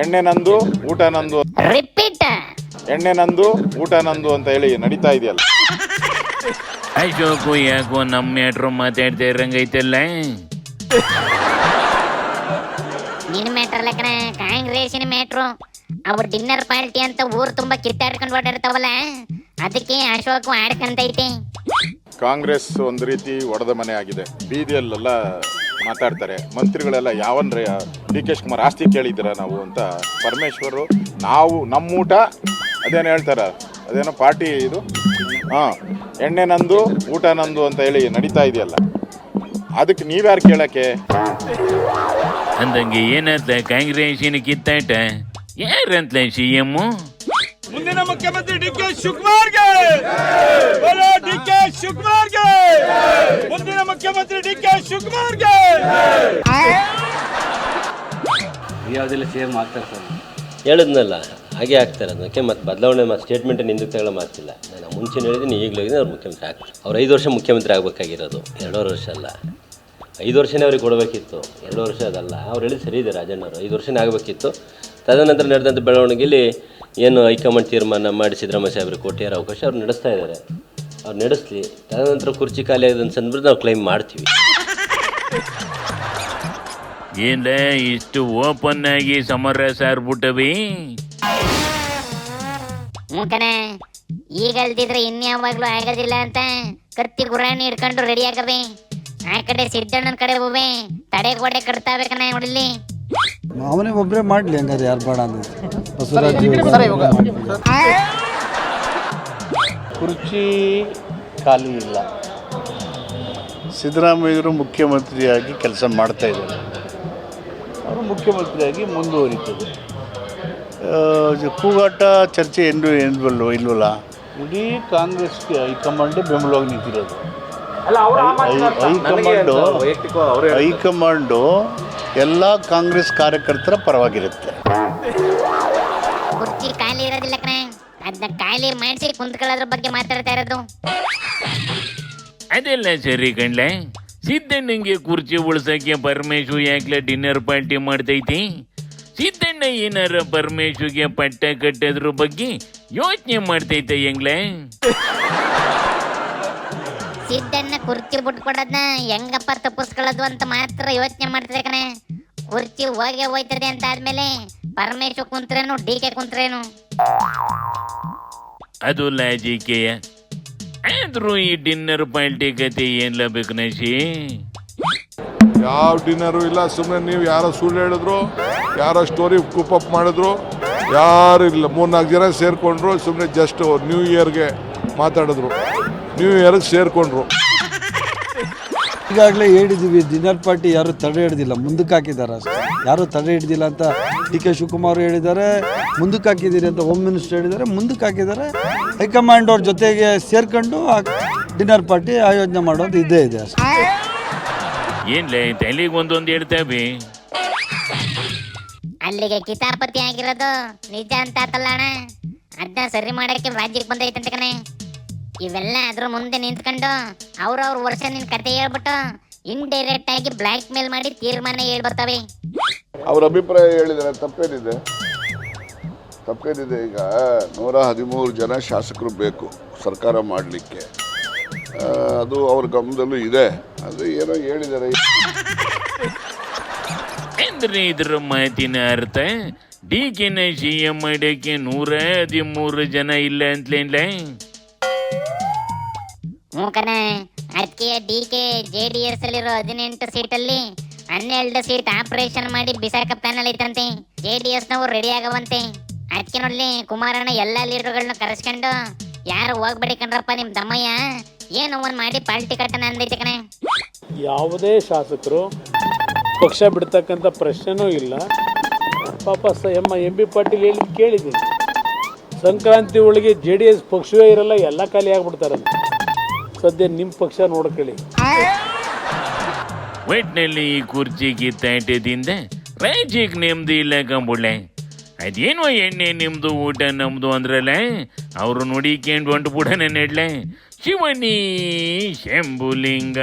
ಎಣ್ಣೆ ನಂದು ಊಟ ನಂದು, ರಿಪೀಟ್. ಎಣ್ಣೆ ನಂದು ಊಟ ನಂದು ಅಂತ ಹೇಳಿ ನಡೀತಾ ಇದೆಯಲ್ಲ. ಅಶೋಕು ಯಾಕೋ ನಮ್ಮ ಮ್ಯಾಟ್ರು ಮಾತಾಡ್ತಾ ಇರಂಗೈತಲ್ಲ. ನಿನ್ನ ಮ್ಯಾಟ್ರ್ ಲೆಕ್ಕನ ಕಾಂಗ್ರೆಸ್ಸಿನ ಮ್ಯಾಟ್ರು. ಅವ್ರ ಡಿನ್ನರ್ ಪಾರ್ಟಿ ಅಂತ ಊರು ತುಂಬಾ ಕಿತ್ತಾಡ್ಕೊಂಡು ಓಡಾಡ್ತಾವಲ್ಲ, ಅದಕ್ಕೆ ಅಶೋಕ್ ಆಡ್ಕಂತೈತೆ. ಕಾಂಗ್ರೆಸ್ ಒಂದು ರೀತಿ ಒಡೆದ ಮನೆ ಆಗಿದೆ. ಬೀದಿಯಲ್ಲೆಲ್ಲ ಮಾತಾಡ್ತಾರೆ ಮಂತ್ರಿಗಳೆಲ್ಲ. ಯಾವನ್ರಿ ಡಿ ಕೆ ಶಿವಕುಮಾರ್ ಆಸ್ತಿ ಕೇಳಿದ್ದೀರ ನಾವು ಅಂತ ಪರಮೇಶ್ವರು, ನಾವು ನಮ್ಮೂಟ ಅದೇನು ಹೇಳ್ತಾರ, ಅದೇನೋ ಪಾರ್ಟಿ ಇದು, ಎಣ್ಣೆ ನಂದು ಊಟ ನಂದು ಅಂತ ಹೇಳಿ ನಡೀತಾ ಇದೆಯಲ್ಲ, ಅದಕ್ಕೆ ನೀವ್ಯಾರು ಕೇಳಕ್ಕೆ? ಅಂದಂಗೆ ಏನಂತ ಕಾಂಗ್ರೆಸ್ಸಿನ ಕಿತ್ತಾಟ ಯಾರಂತ CM? ಮುಂದಿನ ಮುಖ್ಯಮಂತ್ರಿ ಡಿ ಕೆ ಶಿವಕುಮಾರ್ಗೆ, ಡಿ ಕೆ ಶಿವಕುಮಾರ್ಗೆ, ಮುಂದಿನ ಮುಖ್ಯಮಂತ್ರಿ ಡಿ ಕೆ ಶಿವಕುಮಾರ್ಗೆ. ಯಾವುದೆಲ್ಲ CM ಆಗ್ತಾರೆ ಸರ್ ಹೇಳಿದ್ನಲ್ಲ, ಹಾಗೆ ಆಗ್ತಾರೆ. ಅದಕ್ಕೆ ಮತ್ತೆ ಬದಲಾವಣೆ ಸ್ಟೇಟ್ಮೆಂಟ್ ಹಿಂದಕ್ಕೆ ತಗೊಳ್ಳೋ ಮಾತಿಲ್ಲ. ನಾನು ಮುಂಚೆ ಹೇಳಿದ್ದೀನಿ, ಈಗಲೂ ಹೇಳಿದ್ದೀನಿ, ಅವ್ರು ಮುಖ್ಯಮಂತ್ರಿ ಆಗ್ತಾರೆ. ಅವ್ರು 5 ವರ್ಷ ಮುಖ್ಯಮಂತ್ರಿ ಆಗಬೇಕಾಗಿರೋದು, 2 ವರ್ಷ ಅಲ್ಲ. 5 ವರ್ಷನೇ ಅವ್ರಿಗೆ ಕೊಡಬೇಕಿತ್ತು, 2 ವರ್ಷ ಅದಲ್ಲ. ಅವ್ರು ಹೇಳಿದ್ದು ಸರಿ ಇದೆ, ರಾಜಣ್ಣವರು 5 ವರ್ಷನೇ ಆಗಬೇಕಿತ್ತು. ತದನಂತರ ನಡೆದಂಥ ಬೆಳವಣಿಗೆಯಲ್ಲಿ ಏನು ಹೈಕಮಾಂಡ್ ತೀರ್ಮಾನ ಮಾಡಿ ಸಿದ್ದರಾಮಯ್ಯ ಸಾಹೇಬ್ರಿಗೆ ಕೊಟ್ಟಿರೋ ಅವಕಾಶ ಅವ್ರು ನಡೆಸ್ತಾ ಇದ್ದಾರೆ. ಅವ್ರು ನಡೆಸಲಿ. ತದನಂತರ ಕುರ್ಚಿ ಖಾಲಿ ಆಗಿದೆ ಅಂತಂದ್ಬಿಟ್ಟು ನಾವು ಕ್ಲೈಮ್ ಮಾಡ್ತೀವಿ. ಏನ ಇಷ್ಟು ಓಪನ್ ಆಗಿ ಸಮರ ಸಾರ್ಬಿಟ್ಟವಿ? ಮೂಕನೆ ಈಗ ಅಲ್ದಿದ್ರೆ ಇನ್ಯಾವಾಗ್ಲೂ ಆಗೋದಿಲ್ಲ ಅಂತ ಕತ್ತಿ ಗುರಾಣಿ ಹಿಡ್ಕೊಂಡು ರೆಡಿ ಆಗವೆ. ಆ ಕಡೆ ಸಿದ್ದಣ್ಣನ ಕಡೆ ಹೋವೆ, ತಡೆ ಗೋಡೆ ಕಟ್ತಾವೆ ಕಣ. ನೋಡಿಲ್ಲಿ ಅವನೇ ಒಬ್ಬರೇ ಮಾಡಲಿ, ಹಂಗಾರೆ ಯಾರು ಬೇಡ ಅಂದ್ರೆ ಬಸವರಾಜ್ ಕುರ್ಚಿ ಖಾಲಿ ಇಲ್ಲ. ಸಿದ್ದರಾಮಯ್ಯರು ಮುಖ್ಯಮಂತ್ರಿಯಾಗಿ ಕೆಲಸ ಮಾಡ್ತಾ ಇದ್ದಾರೆ. ಅವರು ಮುಖ್ಯಮಂತ್ರಿಯಾಗಿ ಮುಂದುವರಿತದೆ. ಕೂಗಾಟ ಚರ್ಚೆ ಇಲ್ವಲ್ಲ. ಇಡೀ ಕಾಂಗ್ರೆಸ್ಗೆ ಹೈಕಮಾಂಡೇ ಬೆಂಬಲವಾಗಿ ನಿಂತಿರೋದು. ಹೈಕಮಾಂಡು ಎಲ್ಲ ಕಾಂಗ್ರೆಸ್ ಕಾರ್ಯಕರ್ತರ ಪರವಾಗಿರುತ್ತೆ. ಕುರ್ಚಿ ಖಾಲಿ ಇರೋದಿಲ್ಲ ಕಣ, ಅದನ್ನ ಖಾಲಿ ಮಾಡಿಸಿ ಕುಂತ್ಕೊಳ್ಳೋದ್ರ ಬಗ್ಗೆ ಮಾತಾಡ್ತಾ ಇರೋದು. ಅದೆಲ್ಲ ಸರಿ ಕಣ್ಲೆ. ಸಿದ್ದಣ್ಣಂಗೆ ಕುರ್ಚಿ ಉಳ್ಸಕ್ಕೆ ಪರಮೇಶು ಯಾಕ್ಲೆ ಡಿನ್ನರ್ ಪಾರ್ಟಿ ಮಾಡ್ತೈತಿ? ಸಿದ್ದಣ್ಣ ಏನಾರ ಪರಮೇಶುಗೆ ಪಟ್ಟ ಕಟ್ಟೋದ್ರ ಬಗ್ಗೆ ಯೋಚನೆ ಮಾಡ್ತೈತೆ ಹೆಂಗ್ಲೆ? ಸಿದ್ದಣ್ಣ ಕುರ್ಚಿ ಬಿಟ್ಕೊಡೋದನ್ನ ಹೆಂಗಪ್ಪ ತಪ್ಪಿಸ್ಕೊಳ್ಳೋದು ಅಂತ ಮಾತ್ರ ಯೋಚನೆ ಮಾಡ್ತಿದೆ ಕಣೆ. ಕುರ್ಚಿ ಹೋಗೇ ಹೋಯ್ತದೆ ಅಂತ ಆದ್ಮೇಲೆ ಪರಮೇಶು ಕುಂತ್ರೇನು ಡಿ ಕೆ ಕುಂತ್ರೇನು? ಅದು ಲಾಜಿಕೆಯ. ಆದ್ರೂ ಈ ಡಿನ್ನರ್ ಪಾರ್ಟಿ ಕತೆ ಏನ್ಲ ಬೇಕು ನಶಿ? ಯಾವ ಡಿನ್ನರು ಇಲ್ಲ. ಸುಮ್ಮನೆ ನೀವು ಯಾರೋ ಸುಳ್ಳು ಹೇಳಿದ್ರು, ಯಾರೋ ಸ್ಟೋರಿ ಕೂಪಪ್ ಮಾಡಿದ್ರು, ಯಾರು ಇಲ್ಲ. 3-4 ಜನ ಸೇರ್ಕೊಂಡ್ರು. ಸುಮ್ಮನೆ ಜಸ್ಟ್ ನ್ಯೂ ಇಯರ್ಗೆ ಮಾತಾಡಿದ್ರು, ನ್ಯೂ ಇಯರ್ಗೆ ಸೇರ್ಕೊಂಡ್ರು. ಈಗಾಗಲೇ ಹೇಳಿದ್ದೀವಿ, ಡಿನ್ನರ್ ಪಾರ್ಟಿ ಯಾರು ತಡೆ ಹಿಡ್ದಿಲ್ಲ, ಮುಂದಕ್ಕೆ ಹಾಕಿದ್ದಾರೆ ಅಷ್ಟೇ. ಯಾರು ತಡೆ ಹಿಡ್ದಿಲ್ಲ ಅಂತ ಡಿ ಕೆ ಶಿವಕುಮಾರ್ ಹೇಳಿದ್ದಾರೆ. ಮುಂದಕ್ಕೆ ಹಾಕಿದ್ದೀರಿ ಅಂತ ಹೋಮ್ ಮಿನಿಸ್ಟರ್ ಹೇಳಿದ್ದಾರೆ. ಮುಂದಕ್ಕೆ ಹಾಕಿದ್ದಾರೆ. ಹೈಕಮಾಂಡ್ ಅವ್ರ ಜೊತೆಗೆ ಸೇರ್ಕೊಂಡು ಡಿನ್ನರ್ ಪಾರ್ಟಿ ಆಯೋಜನೆ ಮಾಡೋದು ಇದ್ದೇ ಇದೆ ಅಷ್ಟೇ. ಏನ್ಲೇ ತಲೆಗೆ ಒಂದೊಂದು ಹೇಳ್ತೇವೆ. ಅಲ್ಲಿಗೆ ಕಿತಾಪತಿ ಆಗಿರೋದು ನಿಜ ಅಂತ ಆತಲ್ಲ ಅಣ್ಣ. ಅದನ್ನ ಸರಿ ಮಾಡಕ್ಕೆ ರಾಜ್ಯಕ್ಕೆ ಬಂದೈತಂತ ಕಣೆ. ಇವೆಲ್ಲ ಅದ್ರ ಮುಂದೆ ನಿಂತ್ಕೊಂಡು ಅವ್ರವ್ರ ವರ್ಷ ನಿನ್ ಕತೆ ಹೇಳ್ಬಿಟ್ಟು ಇಂಡೈರೆಕ್ಟ್ ಆಗಿ ಬ್ಲಾಕ್ ಮೇಲ್ ಮಾಡಿ ತೀರ್ಮಾನ ಹೇಳ್ಬರ್ತವೆ. ಅವ್ರ ಅಭಿಪ್ರಾಯ ಹೇಳಿದರೆ ತಪ್ಪೇನಿದೆ? ಈಗ 113 ಜನ ಶಾಸಕರು ಬೇಕು ಸರ್ಕಾರ ಮಾಡಲಿಕ್ಕೆ. ಅದು ಅವ್ರ ಗಮನದಲ್ಲೂ ಇದೆ. ಅದು ಏನೋ ಹೇಳಿದ್ದಾರೆ. ಅಂದ್ರೆ ಇದ್ರ ಮಾತಿನ ಅರ್ಥ ಡಿ ಕೆನ CM ಮಾಡಕ್ಕೆ 113 ಜನ ಇಲ್ಲ ಅಂತಲೇನ್ಲ? ಮೂಕನ ಅದಕ್ಕೆ ಡಿ ಕೆ JDS ಅಲ್ಲಿರೋ 18 ಸೀಟಲ್ಲಿ 12 ಸೀಟ್ ಆಪರೇಷನ್ ಮಾಡಿ ಬಿಸಾಕ ಪ್ಲಾನ್ ಐತಂತೆ. JDS ನವರು ರೆಡಿ ಆಗವಂತೆ. ಅದಕ್ಕೆ ನೋಡ್ಲಿ ಕುಮಾರಣ್ಣ ಎಲ್ಲ ಲೀಡರ್ಗಳನ್ನ ಕರೆಸ್ಕೊಂಡು ಯಾರು ಹೋಗ್ಬೇಡಿ ಕಣ್ರಪ್ಪ, ನಿಮ್ ದಮ್ಮಯ್ಯ ಏನು ಒಂದ್ ಮಾಡಿ ಪಾರ್ಟಿ ಕಟ್ಟನ ಅಂದೈತೆ ಕಣೆ. ಯಾವುದೇ ಶಾಸಕರು ಪಕ್ಷ ಬಿಡ್ತಕ್ಕಂಥ ಪ್ರಶ್ನೆನೂ ಇಲ್ಲ. ಪಾಪ MB ಪಾಟೀಲ್ ಹೇಳಿ ಕೇಳಿದ್ದೀನಿ, ಸಂಕ್ರಾಂತಿ ಒಳಗೆ JDS ಪಕ್ಷವೇ ಇರಲ್ಲ, ಎಲ್ಲ ಖಾಲಿ ಆಗ್ಬಿಡ್ತಾರಂತ. ಸದ್ಯ ನಿಮ್ಮ ಪಕ್ಷ ನೋಡ್ಕೊಳ್ಳಿ. ಒಟ್ಟಿನಲ್ಲಿ ಈ ಕುರ್ಚಿ ಕಿತ್ತಾಟದಿಂದ ರಾಜ್ಯಕ್ಕೆ ನೆಮ್ಮದಿ ಇಲ್ಲ ಕಂಬುಳ್ಳೆ. ಅದೇನೋ ಎಣ್ಣೆ ನಿಮ್ದು ಊಟ ನಮ್ದು ಅಂದ್ರಲ್ಲ, ಅವರು ನೋಡಿಕೊಂಡು ಹೊಂಟು ಬಿಡೋಣ ನೆಡ್ಲೆ. ಶಿವನಿ ಶಂಭುಲಿಂಗ.